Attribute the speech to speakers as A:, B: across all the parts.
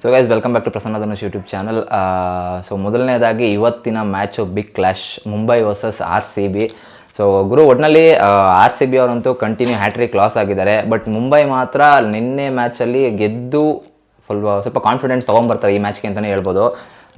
A: So guys welcome back to Prasanna Dhanush YouTube channel. So ಮೊದಲನೇದಾಗಿ ಇವತ್ತಿನ match big clash, Mumbai versus RCB. So ಗುರು ಒಟ್ಟಿನಲ್ಲಿ RCB ಅವರಂತೂ ಕಂಟಿನ್ಯೂ ಹ್ಯಾಟ್ರಿಕ್ ಲಾಸ್ ಆಗಿದ್ದಾರೆ. ಬಟ್ ಮುಂಬೈ ಮಾತ್ರ ನಿನ್ನೆ ಮ್ಯಾಚಲ್ಲಿ ಗೆದ್ದು ಸ್ವಲ್ಪ ಕಾನ್ಫಿಡೆನ್ಸ್ ತೊಗೊಂಬರ್ತಾರೆ ಈ ಮ್ಯಾಚ್ಗೆ ಅಂತಲೇ ಹೇಳ್ಬೋದು.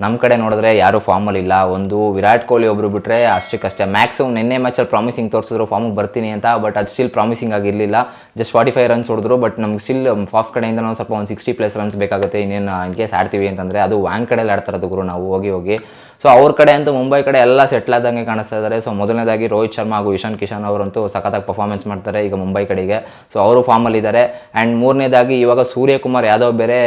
A: ನಮ್ಮ ಕಡೆ ನೋಡಿದ್ರೆ ಯಾರೂ ಫಾರ್ಮಲ್ಲಿಲ್ಲ. ಒಂದು ವಿರಾಟ್ ಕೊಹ್ಲಿ ಒಬ್ಬರು ಬಿಟ್ಟರೆ ಅಷ್ಟಕ್ಕಷ್ಟೇ. ಮ್ಯಾಕ್ಸಿಮಮ್ ನಿನ್ನೆ ಮ್ಯಾಚಲ್ಲಿ ಪ್ರಾಮಿಸಿಂಗ್ ತೋರಿಸಿದ್ರು ಫಾರ್ಮಿಗೆ ಬರ್ತೀನಿ ಅಂತ, ಬಟ್ ಅದು ಸ್ಟಿಲ್ ಪ್ರಾಮಿಸಿಂಗ್ ಆಗಿರಲಿಲ್ಲ. ಜಸ್ಟ್ 45 ರನ್ಸ್ ಹೊಡೆದ್ರು. ಬಟ್ ನಮ್ಗೆ ಸ್ಟಿಲ್ ಆಫ್ ಕಡೆಯಿಂದ ನಾವು ಸ್ವಲ್ಪ ಒಂದು 60+ ರನ್ಸ್ ಬೇಕಾಗುತ್ತೆ ಇನ್ನೇನು ಇನ್ ಕೇಸ್ ಆಡ್ತೀವಿ ಅಂತಂದರೆ. ಅದು ವ್ಯಾಂಗ್ ಕಡೆಯಲ್ಲಿ ಆಡ್ತಾರದು ಗುರು ನಾವು ಹೋಗಿ. ಸೊ ಅವ್ರ ಕಡೆ ಅಂತೂ ಮುಂಬೈ ಕಡೆ ಎಲ್ಲ ಸೆಟ್ಲ್ ಆದಂಗೆ ಕಾಣಿಸ್ತಾ ಇದ್ದಾರೆ. ಸೊ ಮೊದಲನೇದಾಗಿ ರೋಹಿತ್ ಶರ್ಮಾ ಹಾಗೂ ಇಶಾನ್ ಕಿಶನ್ ಅವರಂತೂ ಸಖತ್ತಾಗಿ ಪರ್ಫಾರ್ಮೆನ್ಸ್ ಮಾಡ್ತಾರೆ ಈಗ ಮುಂಬೈ ಕಡೆಗೆ. ಸೊ ಅವರು ಫಾರ್ಮಲ್ಲಿದ್ದಾರೆ. ಆ್ಯಂಡ್ ಮೂರನೇದಾಗಿ ಇವಾಗ ಸೂರ್ಯಕುಮಾರ್ ಯಾದವ್ ಬೇರೆ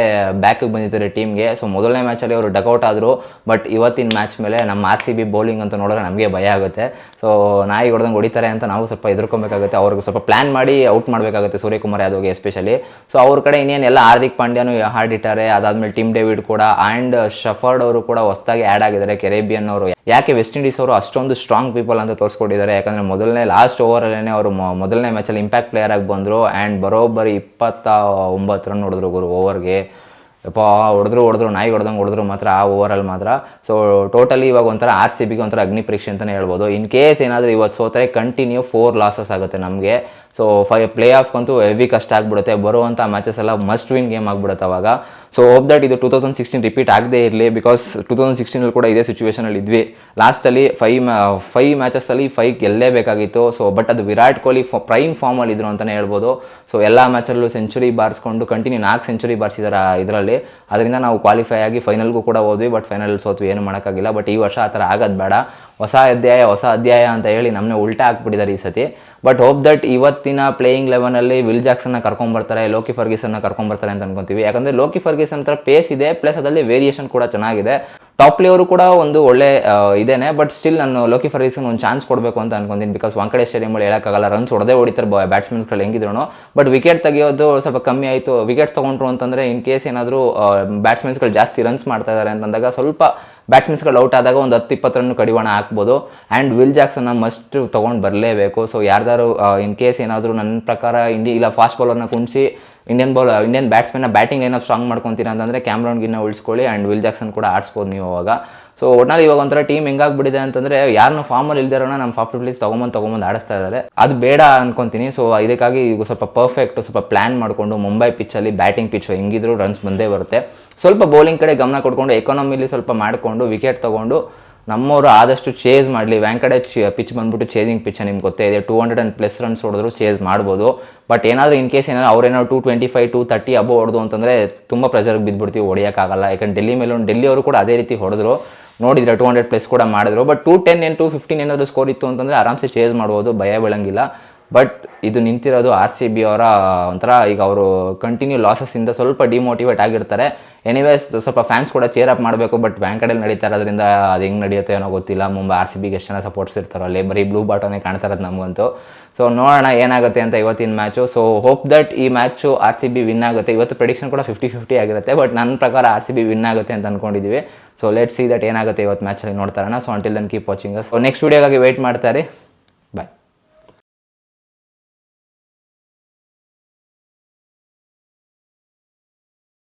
A: ಬ್ಯಾಕಿಗೆ ಬಂದಿದ್ದಾರೆ ಟೀಮ್ಗೆ. ಸೊ ಮೊದಲನೇ ಮ್ಯಾಚಲ್ಲಿ ಅವರು ಡಕ್ಔಟ್ ಆದರು. ಬಟ್ ಇವತ್ತಿನ ಮ್ಯಾಚ್ ಮೇಲೆ ನಮ್ಮ RCB ಬೌಲಿಂಗ್ ಅಂತ ನೋಡಿದ್ರೆ ನಮಗೆ ಭಯ ಆಗುತ್ತೆ. ಸೊ ನಾಯಿ ಹೊಡೆದಂಗೆ ಹೊಡಿತಾರೆ ಅಂತ ನಾವು ಸ್ವಲ್ಪ ಎದುರ್ಕೊಬೇಕಾಗುತ್ತೆ. ಅವ್ರಿಗೆ ಸ್ವಲ್ಪ ಪ್ಲ್ಯಾನ್ ಮಾಡಿ ಔಟ್ ಮಾಡಬೇಕಾಗುತ್ತೆ ಸೂರ್ಯಕುಮಾರ್ ಯಾದವ್ಗೆ ಎಸ್ಪೆಷಲಿ. ಸೊ ಅವ್ರ ಕಡೆ ಇನ್ನೇನೆಲ್ಲ ಹಾರ್ದಿಕ್ ಪಾಂಡ್ಯನು ಹಾಡಿಟ್ಟಾರೆ. ಅದಾದಮೇಲೆ ಟಿಮ್ ಡೇವಿಡ್ ಕೂಡ ಆ್ಯಂಡ್ ಶಫರ್ಡ್ ಅವರು ಕೂಡ ಹೊಸದಾಗಿ ಆ್ಯಡ್ ಆಗಿದ್ದಾರೆ. ಕೆರೇಬಿಯನ್ ಅವರು ಯಾಕೆ ವೆಸ್ಟ್ ಇಂಡೀಸ್ ಅವರು ಅಷ್ಟೊಂದು ಸ್ಟ್ರಾಂಗ್ ಪೀಪಲ್ ಅಂತ ತೋರಿಸ್ಕೊಟ್ಟಿದ್ದಾರೆ. ಯಾಕಂದರೆ ಲಾಸ್ಟ್ ಓವರಲ್ಲೇ ಅವರು ಮೊದಲನೇ ಮ್ಯಾಚಲ್ಲಿ ಇಂಪ್ಯಾಕ್ಟ್ ಪ್ಲೇಯರ್ ಆಗಿ ಬಂದರು. ಆ್ಯಂಡ್ ಬರೋಬ್ಬರಿ 29 ರನ್ ಹೊಡೆದ್ರು ಗುರು ಓವರ್ಗೆ. ಹೊಡೆದ್ರು ನಾಯಿ ಹೊಡೆದ್ರು ಮಾತ್ರ ಆ ಓವರಲ್ಲಿ ಮಾತ್ರ. ಸೊ ಟೋಟಲಿ ಇವಾಗ ಒಂಥರ RCBಗೆ ಒಂಥರ ಅಗ್ನಿ ಪರೀಕ್ಷೆ ಅಂತಲೇ ಹೇಳ್ಬೋದು. ಇನ್ ಕೇಸ್ ಏನಾದರೂ ಇವತ್ತು ಸೋತರೆ ಕಂಟಿನ್ಯೂ 4 ಲಾಸಸ್ ಆಗುತ್ತೆ ನಮಗೆ. ಸೊ ಪ್ಲೇ ಆಫ್ಗಂತೂ ಹೆವಿ ಕಷ್ಟ ಆಗಿಬಿಡುತ್ತೆ. ಬರುವಂಥ ಮ್ಯಾಚಸ್ ಎಲ್ಲ ಮಸ್ಟ್ ವಿನ್ ಗೇಮ್ ಆಗಿಬಿಡುತ್ತೆ ಅವಾಗ. ಸೊ ಹೋಪ್ ದಟ್ ಇದು 2016 ರಿಪೀಟ್ ಆಗದೇ ಇರಲಿ. ಬಿಕಾಸ್ 2016 ಕೂಡ ಇದೇ ಸಿಚುವೇಷನಲ್ಲಿ ಇದ್ವಿ. ಲಾಸ್ಟಲ್ಲಿ 5 ಮ್ಯಾಚಸ್ಸಲ್ಲಿ 5 ಗೆಲ್ಲೇಬೇಕಾಗಿತ್ತು. ಸೊ ಬಟ್ ಅದು ವಿರಾಟ್ ಕೊಹ್ಲಿ ಪ್ರೈಮ್ ಫಾರ್ಮಲ್ಲಿ ಇದ್ರು ಅಂತಲೇ ಹೇಳ್ಬೋದು. ಸೊ ಎಲ್ಲ ಮ್ಯಾಚಲ್ಲೂ ಸೆಂಚುರಿ ಬಾರಿಸ್ಕೊಂಡು ಕಂಟಿನ್ಯೂ 4 ಸೆಂಚುರಿ ಬಾರಿಸಿದ್ದಾರೆ ಇದರಲ್ಲಿ. ಅದರಿಂದ ನಾವು ಕ್ವಾಲಿಫೈ ಆಗಿ ಫೈನಲ್ಗೂ ಕೂಡ ಹೋದ್ವಿ. ಬಟ್ ಫೈನಲ್ ಸೋತ್ವಿ, ಏನು ಮಾಡೋಕ್ಕಾಗಿಲ್ಲ. ಬಟ್ ಈ ವರ್ಷ ಆ ಥರ ಆಗೋದು ಬೇಡ. ಹೊಸ ಅಧ್ಯಾಯ ಅಂತ ಹೇಳಿ ನಮ್ಮನ್ನೇ ಉಲ್ಟಾ ಹಾಕ್ಬಿಟ್ಟಿದ್ದಾರೆ ಈ ಸತಿ. ಬಟ್ ಹೋಪ್ ದಟ್ ಇವತ್ತಿನ ಪ್ಲೇಯಿಂಗ್ 11ಅಲ್ಲಿ ವಿಲ್ ಜಾಕ್ಸನ್ನ ಕರ್ಕೊಂಬರ್ತಾರೆ, ಲೋಕಿ ಫರ್ಗ್ಯೂಸನ್ನ ಕರ್ಕೊಂಬರ್ತಾರೆ ಅಂತ ಅನ್ಕೊತೀವಿ. ಯಾಕಂದರೆ ಲೋಕಿ ಫರ್ಗ್ಯೂಸನ್ ಹತ್ರ ಪೇಸ್ ಇದೆ, ಪ್ಲಸ್ ಅದರಲ್ಲಿ ವೇರಿಯೇಷನ್ ಕೂಡ ಚೆನ್ನಾಗಿದೆ. ಟಾಪ್ ಪ್ಲೇಯರು ಕೂಡ ಒಂದು ಒಳ್ಳೆ ಇದೇನೆ. ಬಟ್ ಸ್ಟಿಲ್ ನಾನು ಲೋಕಿ ಫರ್ಗ್ಯೂಸನ್ ಒಂದು ಚಾನ್ಸ್ ಕೊಡಬೇಕು ಅಂತ ಅನ್ಕೊಂತೀನಿ. ಬಿಕಾಸ್ ವಾಂಕಡೆ ಸ್ಟೇಡಿಯಮಲ್ಲಿ ಹೇಳೋಕ್ಕಾಗಲ್ಲ, ರನ್ಸ್ ಹೊಡಿತಾರೆ ಬ್ಯಾಟ್ಸ್ಮನ್ಸ್ಗಳು ಹೆಂಗಿದ್ರು. ಬಟ್ ವಿಕೆಟ್ ತೆಗೆಯೋದು ಸ್ವಲ್ಪ ಕಮ್ಮಿ ಆಯಿತು. ವಿಕೆಟ್ಸ್ ತೊಗೊಂಡ್ರು ಅಂತಂದರೆ ಇನ್ ಕೇಸ್ ಏನಾದರೂ ಬ್ಯಾಟ್ಸ್ಮನ್ಸ್ಗಳು ಜಾಸ್ತಿ ರನ್ಸ್ ಮಾಡ್ತಾ ಇದ್ದಾರೆ ಅಂತಂದಾಗ ಸ್ವಲ್ಪ ಬ್ಯಾಟ್ಸ್ಮನ್ಸ್ಗಳು ಔಟ್ ಆದಾಗ ಒಂದು 10-20 ರನ್ ಕಡಿವಾಣ ಹಾಕ್ಬೋದು. ಆ್ಯಂಡ್ ವಿಲ್ ಜಾಕ್ಸನ್ನ ಮಸ್ಟ್ ತೊಗೊಂಡು ಬರಲೇಬೇಕು. ಸೊ ಯಾರ್ದಾರು ಇನ್ ಕೇಸ್ ಏನಾದರೂ ನನ್ನ ಪ್ರಕಾರ ಇಲ್ಲ ಫಾಸ್ಟ್ ಬೌಲರ್ನ ಕುಣಿಸಿ ಇಂಡಿಯನ್ ಬ್ಯಾಟ್ಸ್ಮನ್ನ ಬ್ಯಾಟಿಂಗ್ ಲೈನಪ್ ಸ್ಟ್ರಾಂಗ್ ಮಾಡ್ಕೊತೀರಾ ಅಂತಂದರೆ ಕ್ಯಾಮ್ರಾನ್ ಗಿನ್ನ ಉಳಿಸ್ಕೊಳ್ಳಿ. ಆ್ಯಂಡ್ ವಿಲ್ ಜಾಕ್ಸನ್ ಕೂಡ ಆಡಿಸ್ಬೋದು ನೀವು ಅವಾಗ. ಸೊ ಒಟ್ನಲ್ಲಿ ಇವಾಗ ಒಂಥರ ಟೀಮ್ ಹೆಂಗಾಗ್ಬಿಟ್ಟಿದೆ ಅಂತಂದರೆ ಯಾರನ್ನೂ ಫಾರ್ಮಲ್ಲಿ ಇಲ್ದಿರೋಣ ನಮ್ಮ ಫಾಫ್ಟ್ ಪ್ಲೇಸ್ ತೊಗೊಂಬಂದು ಆಡಿಸ್ತಾ ಇದ್ದಾರೆ. ಅದು ಬೇಡ ಅನ್ಕೊತೀನಿ. ಸೊ ಇದಕ್ಕಾಗಿ ಈಗ ಸ್ವಲ್ಪ ಪರ್ಫೆಕ್ಟ್ ಸ್ವಲ್ಪ ಪ್ಲ್ಯಾನ್ ಮಾಡಿಕೊಂಡು ಮುಂಬೈ ಪಿಚ್ಚಲ್ಲಿ ಬ್ಯಾಟಿಂಗ್ ಪಿಚ್ಚು ಹೆಂಗಿದ್ರು ರನ್ಸ್ ಬಂದೇ ಬರುತ್ತೆ. ಸ್ವಲ್ಪ ಬೌಲಿಂಗ್ ಕಡೆ ಗಮನ ಕೊಟ್ಕೊಂಡು ಎಕಾನಮಿಲಿ ಸ್ವಲ್ಪ ಮಾಡಿಕೊಂಡು ವಿಕೆಟ್ ತೊಗೊಂಡು ನಮ್ಮವರು ಆದಷ್ಟು ಚೇಸ್ ಮಾಡಲಿ. ವ್ಯಾಂಕಡೆ ಪಿಚ್ ಬಂದ್ಬಿಟ್ಟು ಚೇಸಿಂಗ್ ಪಿಚ್ ನಿಮ್ಗೆ ಗೊತ್ತೇ ಇದೆ. 200+ ರನ್ಸ್ ಹೊಡೆದ್ರು ಚೇಸ್ ಮಾಡ್ಬೋದು. ಬಟ್ ಏನಾದರೂ ಇನ್ ಕೇಸ್ ಏನಾದ್ರು ಅವ್ರೇನಾದ್ರು 225, 230 ಅಬೋ ಹೊಡೆದು ಅಂತಂದರೆ ತುಂಬ ಪ್ರೆಷರ್ಗೆ ಬಿದ್ದುಬಿಡ್ತೀವಿ, ಹೊಡೆಯೋಕ್ಕಾಗಲ್ಲ. ಯಾಕಂದ್ರೆ ಡೆಲ್ಲಿ ಅವರು ಕೂಡ ಅದೇ ರೀತಿ ಹೊಡೆದ್ರು, ನೋಡಿದ್ರೆ 200+ ಕೂಡ ಮಾಡಿದ್ರು. ಬಟ್ 210 215 ಏನಾದರೂ ಸ್ಕೋರ್ ಇತ್ತು ಅಂತಂದರೆ ಆರಾಮ್ಸೆ ಚೇಸ್ ಮಾಡ್ಬೋದು, ಭಯ ಬೀಳಂಗಿಲ್ಲ. ಬಟ್ ಇದು ನಿಂತಿರೋದು RCB ಅವರ ಒಂಥರ ಈಗ ಅವರು ಕಂಟಿನ್ಯೂ ಲಾಸಸ್ಸಿಂದ ಸ್ವಲ್ಪ ಡಿಮೋಟಿವೇಟ್ ಆಗಿರ್ತಾರೆ. ಎನಿವೇಸ್ ಸ್ವಲ್ಪ ಫ್ಯಾನ್ಸ್ ಕೂಡ ಚೇರ್ ಅಪ್ ಮಾಡಬೇಕು. ಬಟ್ ಬ್ಯಾಂಕ್ ಕಡೆಯಲ್ಲಿ ನಡೀತಾ ಇರೋದ್ರಿಂದ ಅದು ಹೆಂಗೆ ನಡೆಯುತ್ತೆ ಏನೋ ಗೊತ್ತಿಲ್ಲ. ಮುಂಬೈ RCBಗೆ ಎಷ್ಟು ಜನ ಸಪೋರ್ಟ್ಸ್ ಇರ್ತಾರೋ ಅಲ್ಲಿ ಬರೀ ಬ್ಲೂ ಬಾಟನೇ ಕಾಣ್ತಾ ಇರೋದು ನಮಗಂತೂ. ಸೊ ನೋಡೋಣ ಏನಾಗುತ್ತೆ ಅಂತ ಇವತ್ತಿನ ಮ್ಯಾಚು. ಸೊ ಹೋಪ್ ದಟ್ ಈ ಮ್ಯಾಚು RCB ವಿನ್ ಆಗುತ್ತೆ. ಇವತ್ತು ಪ್ರೆಡಿಕ್ಷನ್ ಕೂಡ 50-50 ಆಗಿರುತ್ತೆ. ಬಟ್ ನನ್ನ ಪ್ರಕಾರ RCB ವಿನ್ ಆಗುತ್ತೆ ಅಂತ ಅಂದ್ಕೊಂಡಿದ್ದೀವಿ. ಸೊ ಲೆಟ್ಸ್ ಸಿ ದಟ್ ಏನಾಗುತ್ತೆ ಇವತ್ತು ಮ್ಯಾಚಲ್ಲಿ ನೋಡ್ತಾರಣ. So until then keep watching us. So next ವೀಡಿಯೋಗಾಗಿ ವೆಯ್ಟ್ ಮಾಡ್ತಾರೆ.